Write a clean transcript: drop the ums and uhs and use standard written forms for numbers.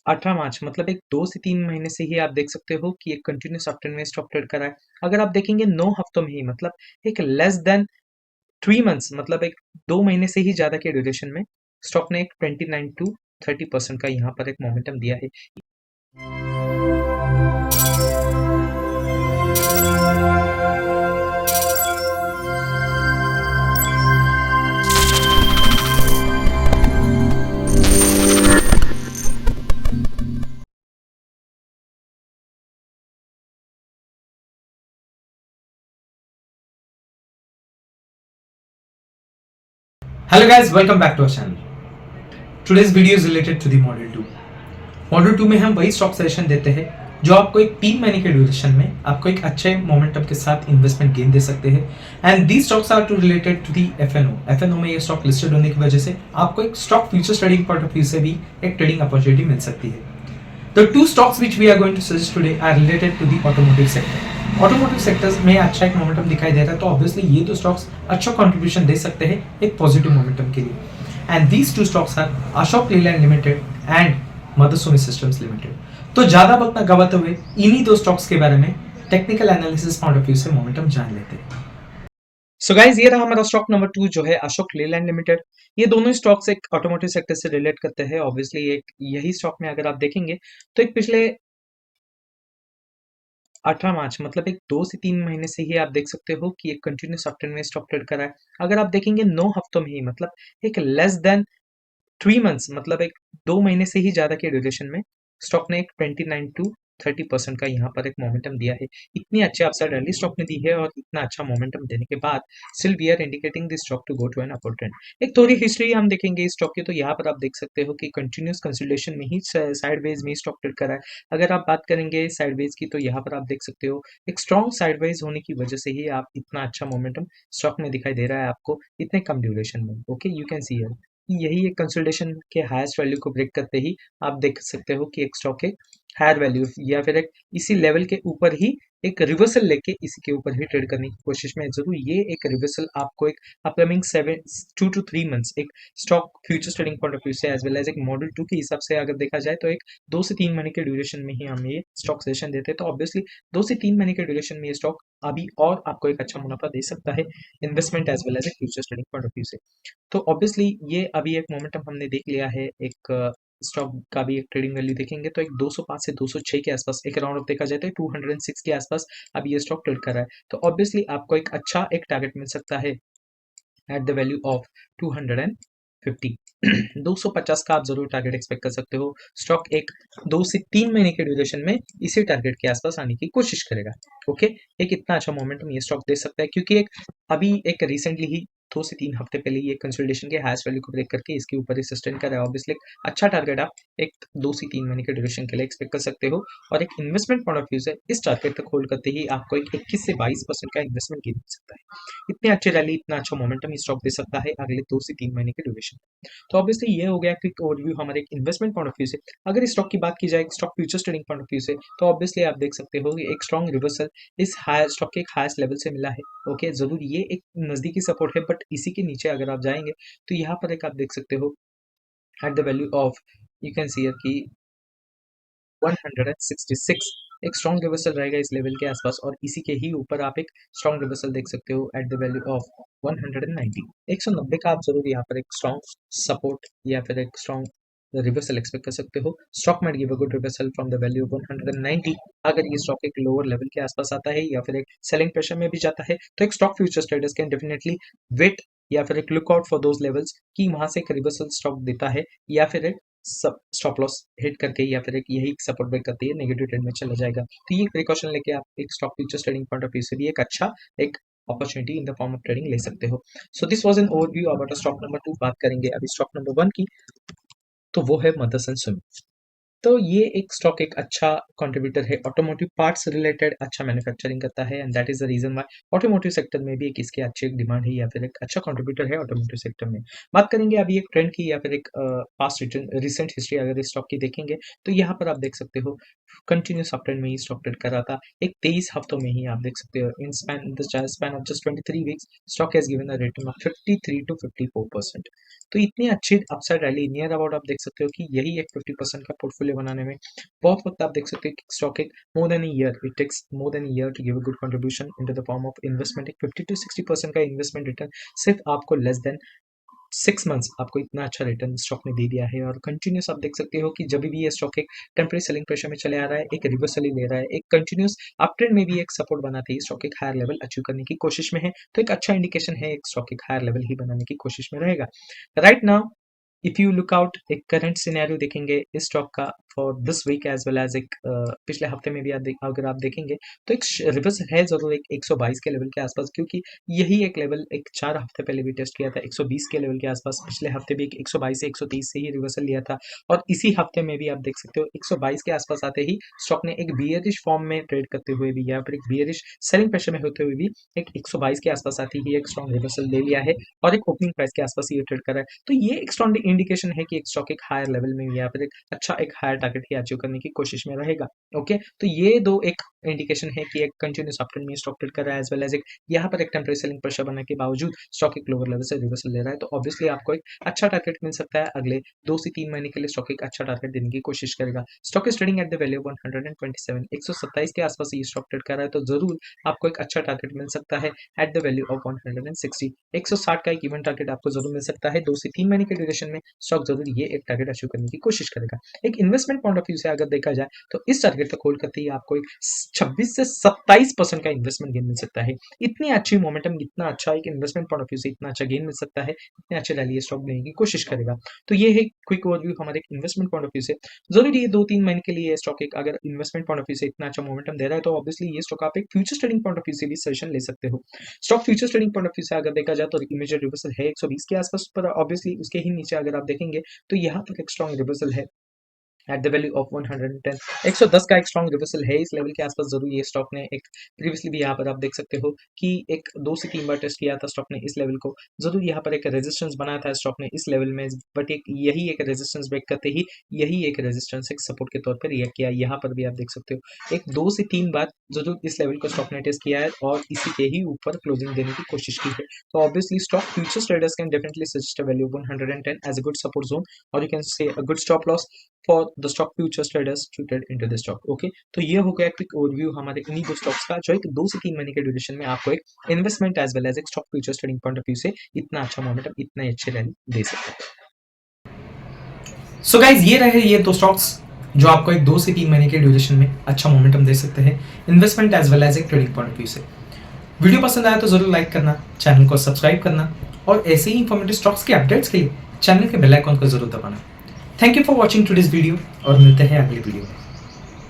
18 मार्च मतलब एक 2 से 3 महीने से ही आप देख सकते हो कि एक कंटिन्यूअस अपट्रेंड में स्टॉक ट्रेड कर रहा है। अगर आप देखेंगे 9 हफ्तों में ही मतलब एक लेस देन 3 मंथ्स मतलब एक 2 महीने से ही ज़्यादा के ड्यूरेशन में स्टॉक ने एक 29 टू 30% का यहाँ पर एक मोमेंटम दिया है। Hello guys, welcome back to our channel. Today's video is related to the Model 2. Model 2 में हम वही स्टॉक सजेशन देते हैं जो आपको एक 3 महीने के ड्यूरेशन में आपको एक अच्छे मोमेंटम के साथ इन्वेस्टमेंट गेन दे सकते हैं and the stocks are to related to the FNO में ये स्टॉक लिस्टेड होने की वजह से आपको एक stock future trading point of view से भी एक ट्रेडिंग अपॉर्चुनिटी मिल सकती है। The two stocks which we are going to suggest today are related to the automotive sector. Automotive sectors में अच्छा एक मोमेंटम दिखाई दे रहा है तो ऑब्वियसली ये दो स्टॉक्स अच्छा कंट्रीब्यूशन दे सकते हैं एक पॉजिटिव मोमेंटम के लिए and these two stocks are Ashok Leyland limited and Motherson systems limited. तो ज्यादा वक्त न गवाते हुए इन्हीं दो स्टॉक्स के बारे में technical analysis point of view से मोमेंटम जान लेते हैं। सो गाइज ये रहा हमारा स्टॉक नंबर 2 जो है अशोक लेलैंड लिमिटेड। ये दोनों स्टॉक्स एक ऑटोमोटिव सेक्टर से रिलेट करते हैं। ऑब्वियसली एक यही स्टॉक में अगर आप देखेंगे तो एक पिछले 18 मार्च मतलब एक 2 से 3 महीने से ही आप देख सकते हो कि एक कंटिन्यूअस अपट्रेंड में स्टॉक ट्रेड कर रहा है। अगर आप देखेंगे 9 हफ्तों में ही मतलब एक लेस देन 3 मंथ्स मतलब एक 2 महीने से ही ज़्यादा के ड्यूरेशन में स्टॉक ने एक 29 टू 30% का यहाँ पर एक मोमेंटम दिया है। इतनी अच्छी अपसाइड रैली स्टॉक ने दी है और इतना अच्छा मोमेंटम देने के बाद still we are indicating this stock to go to an upward trend. एक थोड़ी हिस्ट्री हम देखेंगे इस स्टॉक की तो यहाँ पर आप देख सकते हो कि कंटिन्यूअस कंसोलिडेशन में ही साइडवेज में स्टॉक ट्रेड कर रहा है। अगर आप बात करेंगे साइडवेज की तो यहाँ पर आप देख सकते हो एक स्ट्रॉन्ग साइडवेज होने की वजह से ही आप इतना अच्छा मोमेंटम स्टॉक में दिखाई दे रहा है आपको इतने कम ड्यूरेशन में। ओके, यू कैन सी यही एक कंसोलिडेशन के हाईएस्ट वैल्यू को ब्रेक करते ही आप देख सकते हो कि एक स्टॉक एक हायर वैल्यू या फिर एक इसी लेवल के ऊपर ही एक रिवर्सल लेके इसी के ऊपर ही ट्रेड करने की कोशिश में जरूर ये एक रिवर्सल आपको एक अपकमिंग 2 to 3 मंथ्स एक stock futures trading point of view से एज वेल एज एक मॉडल 2 के हिसाब से अगर देखा जाए तो एक 2 से 3 महीने के ड्यूरेशन में ही हम ये स्टॉक सेशन देते हैं। तो ऑब्वियसली 2 से 3 महीने के ड्यूरेशन में ये स्टॉक अभी और आपको एक अच्छा मुनाफा दे सकता है इन्वेस्टमेंट एज वेल एज एक futures trading point of view से। तो ऑब्वियसली ये अभी एक मोमेंटम हमने देख लिया है। एक स्टॉक का भी एक ट्रेडिंग वैल्यू देखेंगे तो एक 205 से 206 के आसपास एक राउंड ऑफ देखा जाए तो 206 के आसपास अभी ये स्टॉक ट्रेड कर रहा है। तो ऑब्वियसली आपको एक अच्छा एक टारगेट मिल सकता है एट द वैल्यू ऑफ 250 250 का आप जरूर टारगेट एक्सपेक्ट कर सकते हो। स्टॉक एक 2 से 3 महीने के ड्यूरेशन में इसी टारगेट के आसपास आने की कोशिश करेगा। ओके, एक इतना अच्छा मोमेंटम ये स्टॉक दे सकता है क्योंकि एक अभी एक रिसेंटली ही 2 से 3 हफ्ते पहले ये कंसोलिडेशन के हाईएस्ट वैल्यू को ब्रेक करके इसके ऊपर ही सस्टेन कर रहा है। ऑब्वियसली अच्छा टारगेट आप एक 2 से 3 महीने के ड्यूरेशन के लिए एक्सपेक्ट कर सकते हो और एक इन्वेस्टमेंट पॉइंट ऑफ व्यू से इस टारगेट तक होल्ड करते ही आपको एक 21 से 22% का इन्वेस्टमेंट गेन मिल सकता है। इतनी अच्छी रैली इतना अच्छा मोमेंटम स्टॉक दे सकता है अगले 2 से 3 महीने के ड्यूरेशन। तो ऑब्वियसली ये हो गया क्विक ओवरव्यू हमारे एक इन्वेस्टमेंट पॉइंट ऑफ व्यू से। अगर इस स्टॉक की बात की जाए stock futures trading point of view से तो ऑब्वियसली आप देख सकते हो कि एक स्ट्रॉन्ग रिवर्सल इस हाई स्टॉक के एक हाईएस्ट लेवल से मिला है। ओके, जरूर ये एक नजदीकी सपोर्ट है बट इसी के नीचे अगर आप जाएंगे तो यहाँ पर एक आप देख सकते हो at the value of you can see की 166 एक स्ट्रॉन्ग रिवर्सल रहेगा इस लेवल के आसपास और इसी के ही ऊपर आप एक स्ट्रॉन्ग रिवर्सल देख सकते हो एट द वैल्यू ऑफ 190 190 का आप जरूर यहाँ पर एक स्ट्रॉन्ग सपोर्ट या फिर एक स्ट्रॉन्ग रिवर्सल एक्सपेक्ट कर सकते हो। Stock might give a good reversal from the value of 190 अगर ये स्टॉक एक लोअर लेवल के आसपास आता है या फिर एक सेलिंग प्रेशर में भी जाता है तो एक stock futures traders can definitely wait या फिर एक look out for those levels कि वहां से एक रिवर्सल स्टॉक देता है या फिर एक सब स्टॉप लॉस हिट करके या फिर एक यही सपोर्ट ब्रेक करते ही नेगेटिव ट्रेंड में चला जाएगा। तो ये प्रिकॉशन लेके आप एक stock futures trading point of view से भी एक अच्छा एक opportunity in the form of trading ले सकते हो। So this was an overview about stock number 2। बात करेंगे अभी स्टॉक नंबर 1 की, तो वो है मदरसन सुमी। तो ये एक स्टॉक एक अच्छा कंट्रीब्यूटर है ऑटोमोटिव पार्ट्स रिलेटेड अच्छा मैन्युफैक्चरिंग करता है and that is the reason why automotive sector में भी एक इसकी अच्छी एक डिमांड है या फिर एक अच्छा कंट्रीब्यूटर है ऑटोमोटिव सेक्टर में। बात करेंगे अभी एक ट्रेंड की या फिर एक पास्ट रिसेंट हिस्ट्री अगर इस स्टॉक की देखेंगे तो यहाँ पर आप देख सकते हो कंटिन्यूस अपट्रेंड में ही स्टॉक ट्रेड कर रहा था एक 23 हफ्तों में ही आप देख सकते हो in span of just 23 weeks stock has given a return of 53 to 54%। तो इतनी अच्छी अपसाइड रैली नियर अबाउट आप देख सकते हो कि यही एक 50% का पोर्टफोलियो पोर्टफोलियो बनाने में बहुत वक्त आप देख सकते हैं कि स्टॉक एक more than year, it takes more than year to give a good contribution into the form of investment. एक 50 to 60% का इन्वेस्टमेंट रिटर्न सिर्फ आपको लेस देन 6 मंथ्स आपको इतना अच्छा रिटर्न स्टॉक ने दे दिया है। और कंटिन्यूस आप देख सकते हो कि जब भी ये स्टॉक एक टेम्परेरी सेलिंग प्रेशर में चले आ रहा है, एक रिवर्सल ही ले रहा है, एक कंटिन्यूस अप ट्रेंड में भी एक सपोर्ट बनाते ही स्टॉक एक हायर लेवल अचीव करने की कोशिश में है, तो एक अच्छा इंडिकेशन है एक स्टॉक एक हायर लेवल ही बनाने की कोशिश में रहेगा। Right now if you look out एक करंट सिनेरियो देखेंगे इस स्टॉक का for this week as well as एक पिछले हफ्ते में भी अगर आप देखेंगे तो एक रिवर्सल है जरूर एक 122 के लेवल के आसपास, क्योंकि यही एक लेवल एक 4 हफ्ते पहले भी टेस्ट किया था 120 के लेवल के आसपास। पिछले हफ्ते भी एक 122 से 130 से ही रिवर्सल लिया था और इसी हफ्ते में भी आप देख सकते हो 122 के आसपास आते ही स्टॉक ने एक बियरिश फॉर्म में ट्रेड करते हुए भी या फिर एक बियरिश सेलिंग प्रेशर में होते हुए भी एक 122 के आसपास आती ही एक स्ट्रॉन्ग रिवर्सल ले लिया है और एक ओपनिंग प्राइस के आसपास ये ट्रेड कर रहा है। तो ये एक स्ट्रॉन्ग इंडिकेशन है कि एक स्टॉक एक हायर लेवल में या फिर एक अच्छा एक हायर टारगेट ही अचीव करने की कोशिश में रहेगा। ओके, तो ये दो एक इंडिकेशन है कि एक कंटिन्यूस अपट्रेंड में स्टॉक ट्रेड कर रहा है एज वेल एज एक यहाँ पर एक टेम्परेरी सेलिंग प्रेशर बनने के बावजूद स्टॉक एक लोअर लेवल से रिवर्सल ले रहा है। तो ऑब्वियसली आपको एक अच्छा टारगेट मिल सकता है, अगले 2 से 3 महीने के लिए स्टॉक एक अच्छा टारगेट देने की कोशिश करेगा। Stock is trading at the value 127 127 के आसपास ये स्टॉक ट्रेड कर रहा है, तो जरूर आपको एक अच्छा टारगेट मिल सकता है एट द वैल्यू ऑफ 160 160 का एक इवन टारगेट आपको जरूर मिल सकता है। 2 से 3 महीने के ड्यूरेशन में स्टॉक जरूर ये एक टारगेट अचीव करने की कोशिश करेगा। एक इन्वेस्टमेंट पॉइंट ऑफ व्यू से अगर देखा जाए तो इस टारगेट तक होल्ड करते ही आपको एक 26 से 27% का इन्वेस्टमेंट गेन मिल सकता है। इतनी अच्छी मोमेंटम, इतना अच्छा एक इन्वेस्टमेंट पॉइंट ऑफ व्यू से इतना अच्छा गेन मिल सकता है, इतने अच्छे रैली स्टॉक लेने की कोशिश करेगा। तो ये है क्विक ओवरव्यू हमारे इन्वेस्टमेंट पॉइंट ऑफ व्यू से। जरूरी है 2-3 महीने के लिए स्टॉक एक अगर इन्वेस्टमेंट पॉइंट ऑफ व्यू से इतना अच्छा मोमेंटम दे रहा है तो ऑब्वियसली ये स्टॉक आप एक future trading point of view से भी सजेशन ले सकते हो। Stock future trading point of view से अगर देखा जाए तो इमीडिएट रिवर्सल है 120 के आसपास, पर ऑब्वियसली उसके ही नीचे अगर आप देखेंगे तो यहाँ पर एक स्ट्रॉन्ग रिवर्सल है एट द वैल्यू ऑफ 110 110 का एक स्ट्रॉन्ग रिवर्सल है इस लेवल के आसपास। जरूर ये स्टॉक ने एक प्रीवियसली भी यहाँ पर आप देख सकते हो कि एक 2 से 3 बार टेस्ट किया था स्टॉक ने इस लेवल को। जरूर यहाँ पर एक रेजिस्टेंस बनाया था स्टॉक ने इस लेवल में, बट एक यही एक रेजिस्टेंस ब्रेक करते ही यही एक रेजिस्टेंस एक सपोर्ट के तौर पर रिएक्ट किया। यहाँ पर भी आप देख सकते हो एक 2 से 3 बार जरूर इस लेवल को स्टॉक ने टेस्ट किया है और इसी के ही ऊपर क्लोजिंग देने की कोशिश की है। तो obviously stock futures traders can definitely suggest a value 110 as a good support zone और you can say a good stop loss for the stock futures traders to trade into the stock. Okay, तो ये हो गया quick overview हमारे इन्हीं दो stocks का जो एक 2 से 3 महीने के ड्यूरेशन में आपको एक इन्वेस्टमेंट एज वेल एज एक stock futures trading point of view से इतना अच्छा मोमेंटम, इतने अच्छे रैली दे सकते हैं। सो गाइज ये रहे ये दो स्टॉक्स जो आपको एक 2 से 3 महीने के ड्यूरेशन में अच्छा मोमेंटम दे सकते हैं इन्वेस्टमेंट एज वेल एज एक ट्रेडिंग पॉइंट ऑफ व्यू से। वीडियो पसंद आया तो जरूर लाइक करना, चैनल को सब्सक्राइब करना और ऐसे ही इंफॉर्मेटिव स्टॉक्स के अपडेट्स के लिए चैनल के बेल आइकन को जरूर दबाना। Thank you for watching today's video और मिलते हैं अगली वीडियो में।